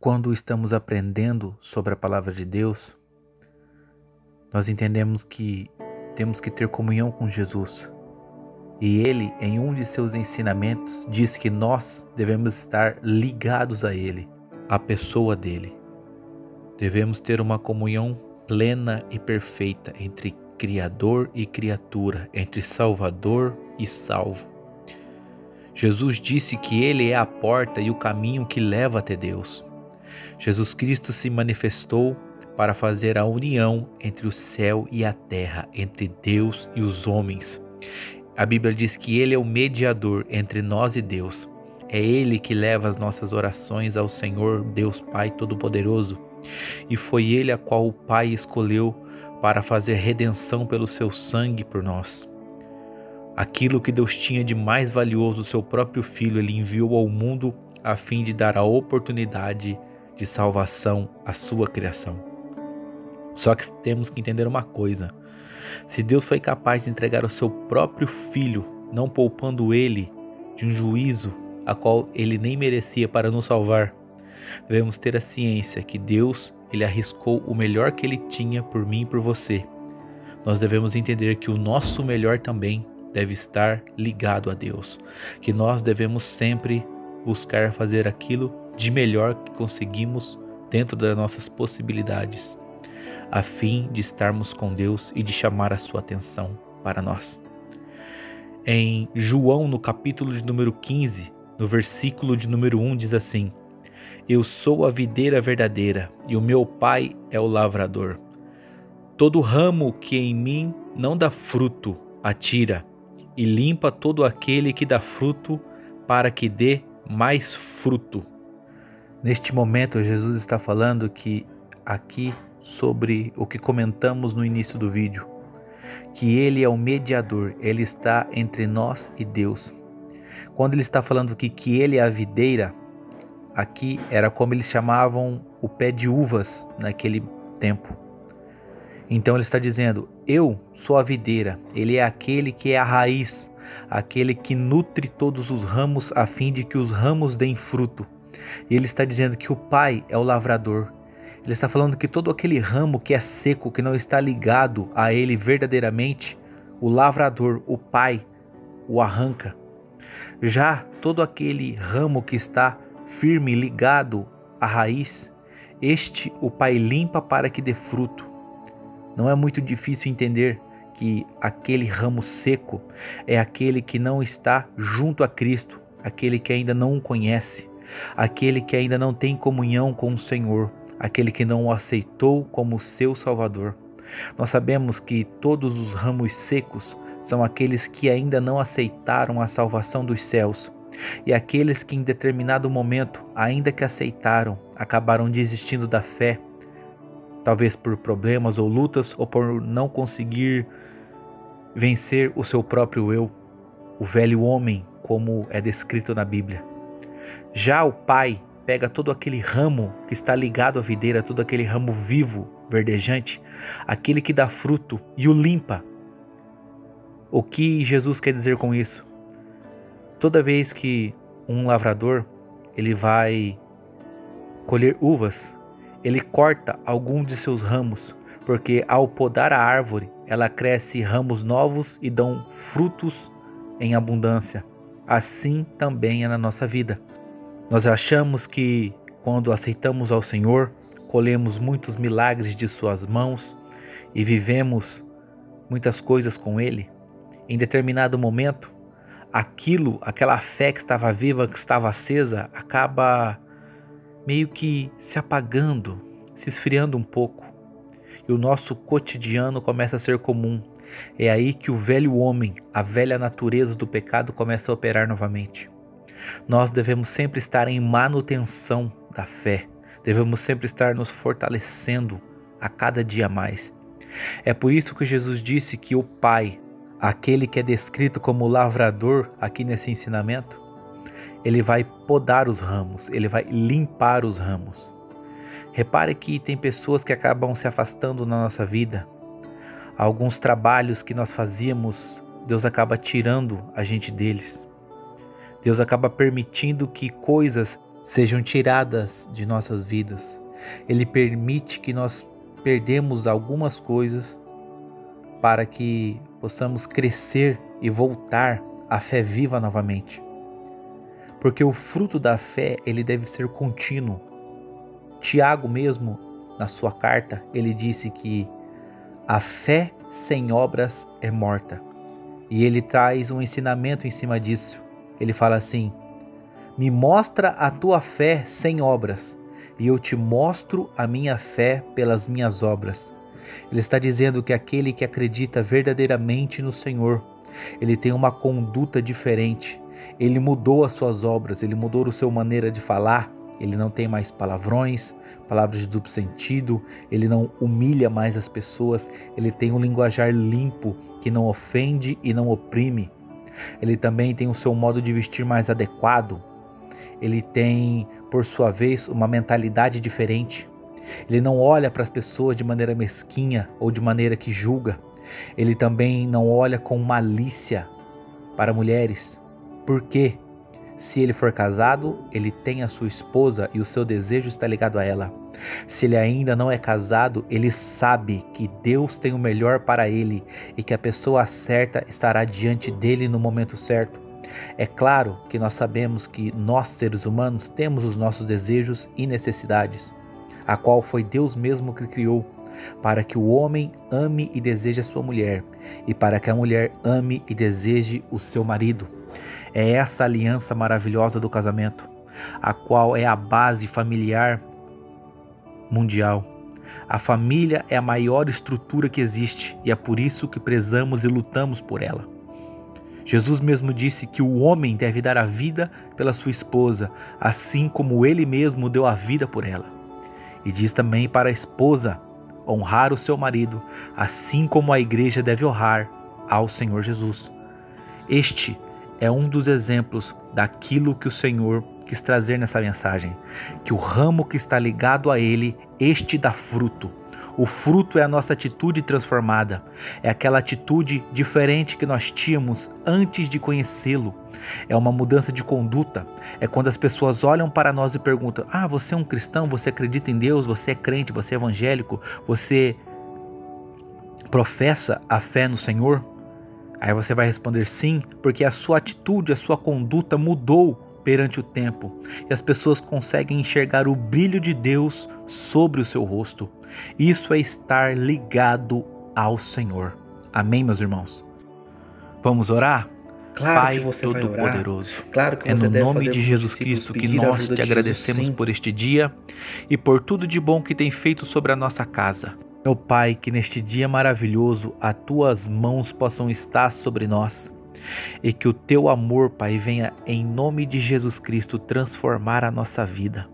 Quando estamos aprendendo sobre a palavra de Deus, nós entendemos que temos que ter comunhão com Jesus. E ele, em um de seus ensinamentos, diz que nós devemos estar ligados a ele, à pessoa dele. Devemos ter uma comunhão plena e perfeita entre Criador e criatura, entre Salvador e salvo. Jesus disse que ele é a porta e o caminho que leva até Deus. Jesus Cristo se manifestou para fazer a união entre o céu e a terra, entre Deus e os homens. A Bíblia diz que ele é o mediador entre nós e Deus. É ele que leva as nossas orações ao Senhor, Deus Pai Todo-Poderoso. E foi ele a qual o Pai escolheu para fazer redenção pelo seu sangue por nós. Aquilo que Deus tinha de mais valioso, o seu próprio Filho, ele enviou ao mundo a fim de dar a oportunidade de salvação à sua criação. Só que temos que entender uma coisa: se Deus foi capaz de entregar o seu próprio Filho, não poupando ele de um juízo a qual ele nem merecia para nos salvar, devemos ter a ciência que Deus, ele arriscou o melhor que ele tinha por mim e por você. Nós devemos entender que o nosso melhor também deve estar ligado a Deus, que nós devemos sempre buscar fazer aquilo de melhor que conseguimos dentro das nossas possibilidades, a fim de estarmos com Deus e de chamar a sua atenção para nós. Em João, no capítulo de número 15, no versículo de número 1, diz assim: Eu sou a videira verdadeira e o meu Pai é o lavrador. Todo ramo que em mim não dá fruto, atira, e limpa todo aquele que dá fruto, para que dê mais fruto. Neste momento, Jesus está falando aqui sobre o que comentamos no início do vídeo, que ele é o mediador, ele está entre nós e Deus. Quando ele está falando aqui que ele é a videira, aqui era como eles chamavam o pé de uvas naquele tempo. Então ele está dizendo: eu sou a videira, ele é aquele que é a raiz, aquele que nutre todos os ramos a fim de que os ramos deem fruto. E ele está dizendo que o Pai é o lavrador. Ele está falando que todo aquele ramo que é seco, que não está ligado a ele verdadeiramente, o lavrador, o Pai, o arranca. Já todo aquele ramo que está firme, ligado à raiz, este o Pai limpa para que dê fruto. Não é muito difícil entender que aquele ramo seco é aquele que não está junto a Cristo, aquele que ainda não o conhece, aquele que ainda não tem comunhão com o Senhor, aquele que não o aceitou como seu Salvador. Nós sabemos que todos os ramos secos são aqueles que ainda não aceitaram a salvação dos céus, e aqueles que em determinado momento, ainda que aceitaram, acabaram desistindo da fé, talvez por problemas ou lutas, ou por não conseguir vencer o seu próprio eu, o velho homem, como é descrito na Bíblia. Já o Pai pega todo aquele ramo que está ligado à videira, todo aquele ramo vivo, verdejante, aquele que dá fruto, e o limpa. O que Jesus quer dizer com isso? Toda vez que um lavrador ele vai colher uvas, ele corta algum de seus ramos, porque ao podar a árvore, ela cresce ramos novos e dão frutos em abundância. Assim também é na nossa vida. Nós achamos que quando aceitamos ao Senhor, colhemos muitos milagres de suas mãos e vivemos muitas coisas com Ele. Em determinado momento, aquela fé que estava viva, que estava acesa, acaba meio que se apagando, se esfriando um pouco. E o nosso cotidiano começa a ser comum. É aí que o velho homem, a velha natureza do pecado começa a operar novamente. Nós devemos sempre estar em manutenção da fé. Devemos sempre estar nos fortalecendo a cada dia mais. É por isso que Jesus disse que o Pai, aquele que é descrito como lavrador aqui nesse ensinamento, ele vai podar os ramos, ele vai limpar os ramos. Repare que tem pessoas que acabam se afastando na nossa vida. Alguns trabalhos que nós fazíamos, Deus acaba tirando a gente deles. Deus acaba permitindo que coisas sejam tiradas de nossas vidas. Ele permite que nós perdemos algumas coisas para que possamos crescer e voltar à fé viva novamente. Porque o fruto da fé, ele deve ser contínuo. Tiago mesmo, na sua carta, ele disse que a fé sem obras é morta. E ele traz um ensinamento em cima disso. Ele fala assim: me mostra a tua fé sem obras, e eu te mostro a minha fé pelas minhas obras. Ele está dizendo que aquele que acredita verdadeiramente no Senhor, ele tem uma conduta diferente. Ele mudou as suas obras, ele mudou a sua maneira de falar. Ele não tem mais palavrões, palavras de duplo sentido. Ele não humilha mais as pessoas. Ele tem um linguajar limpo, que não ofende e não oprime. Ele também tem o seu modo de vestir mais adequado. Ele tem, por sua vez, uma mentalidade diferente. Ele não olha para as pessoas de maneira mesquinha ou de maneira que julga. Ele também não olha com malícia para mulheres. Por quê? Se ele for casado, ele tem a sua esposa e o seu desejo está ligado a ela. Se ele ainda não é casado, ele sabe que Deus tem o melhor para ele e que a pessoa certa estará diante dele no momento certo. É claro que nós sabemos que nós, seres humanos, temos os nossos desejos e necessidades, a qual foi Deus mesmo que criou, para que o homem ame e deseje a sua mulher, e para que a mulher ame e deseje o seu marido. É essa aliança maravilhosa do casamento, a qual é a base familiar mundial. A família é a maior estrutura que existe e é por isso que prezamos e lutamos por ela. Jesus mesmo disse que o homem deve dar a vida pela sua esposa, assim como ele mesmo deu a vida por ela. E diz também para a esposa honrar o seu marido, assim como a igreja deve honrar ao Senhor Jesus. Este é um dos exemplos daquilo que o Senhor quis trazer nessa mensagem, que o ramo que está ligado a ele, este dá fruto. O fruto é a nossa atitude transformada, é aquela atitude diferente que nós tínhamos antes de conhecê-lo. É uma mudança de conduta, é quando as pessoas olham para nós e perguntam: você é um cristão, você acredita em Deus, você é crente, você é evangélico, você professa a fé no Senhor? Aí você vai responder sim, porque a sua atitude, a sua conduta mudou perante o tempo. E as pessoas conseguem enxergar o brilho de Deus sobre o seu rosto. Isso é estar ligado ao Senhor. Amém, meus irmãos? Vamos orar? Claro Pai que você vai orar. Todo-Poderoso, Claro que é você no deve nome fazer de como Jesus discípulos, Cristo que pedir a nós ajuda te de Jesus, agradecemos sim. por este dia e por tudo de bom que tem feito sobre a nossa casa. Meu Pai, que neste dia maravilhoso as tuas mãos possam estar sobre nós e que o teu amor, Pai, venha em nome de Jesus Cristo transformar a nossa vida.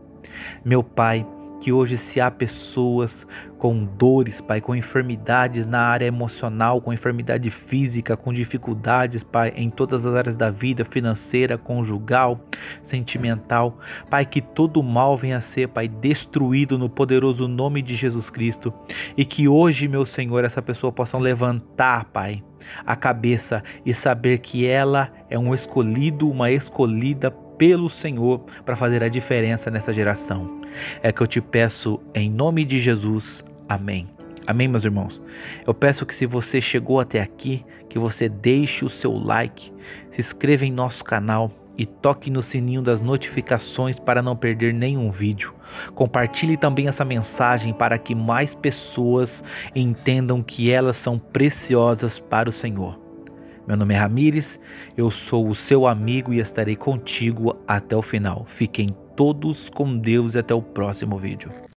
Meu Pai, que hoje se há pessoas com dores, Pai, com enfermidades na área emocional, com enfermidade física, com dificuldades, Pai, em todas as áreas da vida, financeira, conjugal, sentimental, Pai, que todo mal venha a ser, Pai, destruído no poderoso nome de Jesus Cristo, e que hoje, meu Senhor, essa pessoa possa levantar, Pai, a cabeça e saber que ela é um escolhido, uma escolhida pelo Senhor para fazer a diferença nessa geração. É que eu te peço em nome de Jesus. Amém. Amém, meus irmãos. Eu peço que se você chegou até aqui, que você deixe o seu like, se inscreva em nosso canal e toque no sininho das notificações para não perder nenhum vídeo. Compartilhe também essa mensagem para que mais pessoas entendam que elas são preciosas para o Senhor. Meu nome é Ramires, eu sou o seu amigo e estarei contigo até o final. Fiquem todos com Deus e até o próximo vídeo.